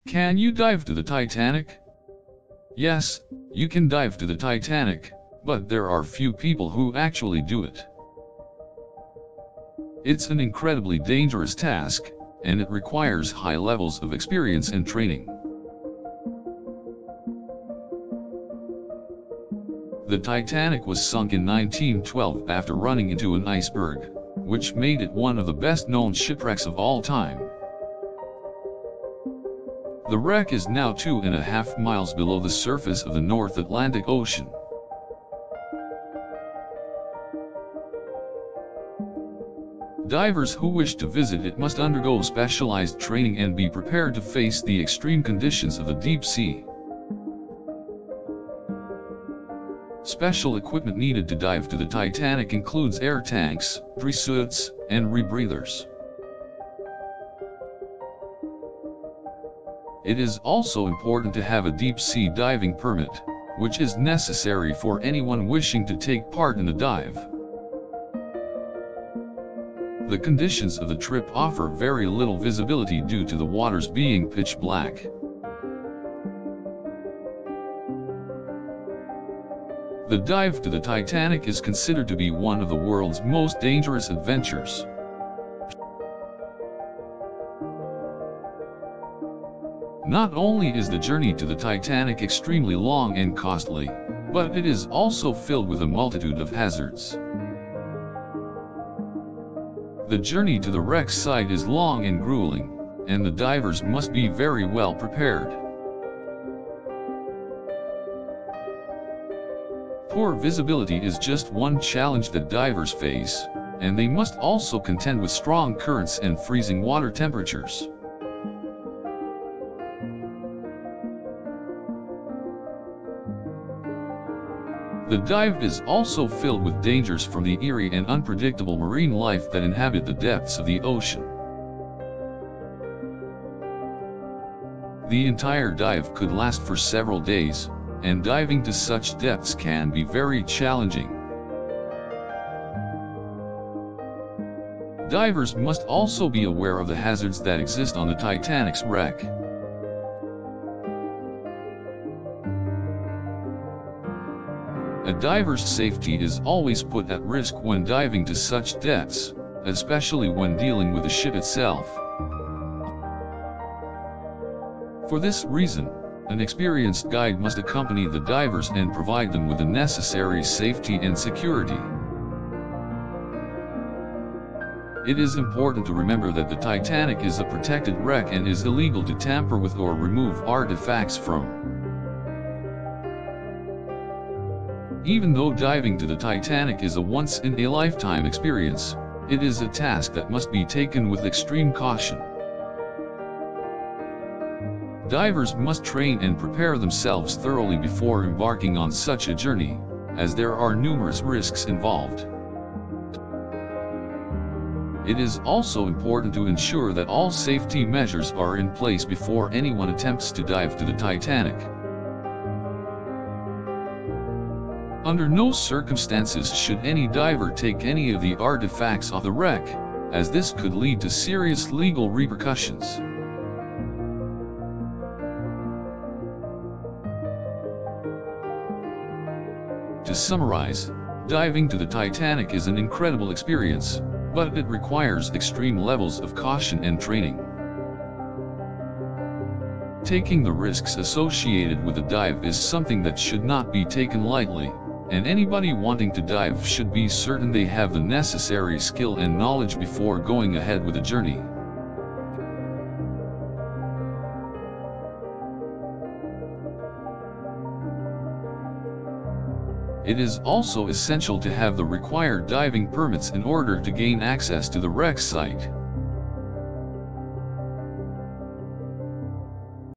Can you dive to the Titanic? Yes, you can dive to the Titanic, but there are few people who actually do it. It's an incredibly dangerous task, and it requires high levels of experience and training. The Titanic was sunk in 1912 after running into an iceberg, which made it one of the best-known shipwrecks of all time. The wreck is now 2.5 miles below the surface of the North Atlantic Ocean. Divers who wish to visit it must undergo specialized training and be prepared to face the extreme conditions of the deep sea. Special equipment needed to dive to the Titanic includes air tanks, dry suits, and rebreathers. It is also important to have a deep-sea diving permit, which is necessary for anyone wishing to take part in a dive. The conditions of the trip offer very little visibility due to the waters being pitch black. The dive to the Titanic is considered to be one of the world's most dangerous adventures. Not only is the journey to the Titanic extremely long and costly, but it is also filled with a multitude of hazards. The journey to the wreck site is long and grueling, and the divers must be very well prepared. Poor visibility is just one challenge that divers face, and they must also contend with strong currents and freezing water temperatures. The dive is also filled with dangers from the eerie and unpredictable marine life that inhabit the depths of the ocean. The entire dive could last for several days, and diving to such depths can be very challenging. Divers must also be aware of the hazards that exist on the Titanic's wreck. A diver's safety is always put at risk when diving to such depths, especially when dealing with the ship itself. For this reason, an experienced guide must accompany the divers and provide them with the necessary safety and security. It is important to remember that the Titanic is a protected wreck and is illegal to tamper with or remove artifacts from. Even though diving to the Titanic is a once-in-a-lifetime experience, it is a task that must be taken with extreme caution. Divers must train and prepare themselves thoroughly before embarking on such a journey, as there are numerous risks involved. It is also important to ensure that all safety measures are in place before anyone attempts to dive to the Titanic. Under no circumstances should any diver take any of the artifacts off the wreck, as this could lead to serious legal repercussions. To summarize, diving to the Titanic is an incredible experience, but it requires extreme levels of caution and training. Taking the risks associated with a dive is something that should not be taken lightly, and anybody wanting to dive should be certain they have the necessary skill and knowledge before going ahead with the journey. It is also essential to have the required diving permits in order to gain access to the wreck site.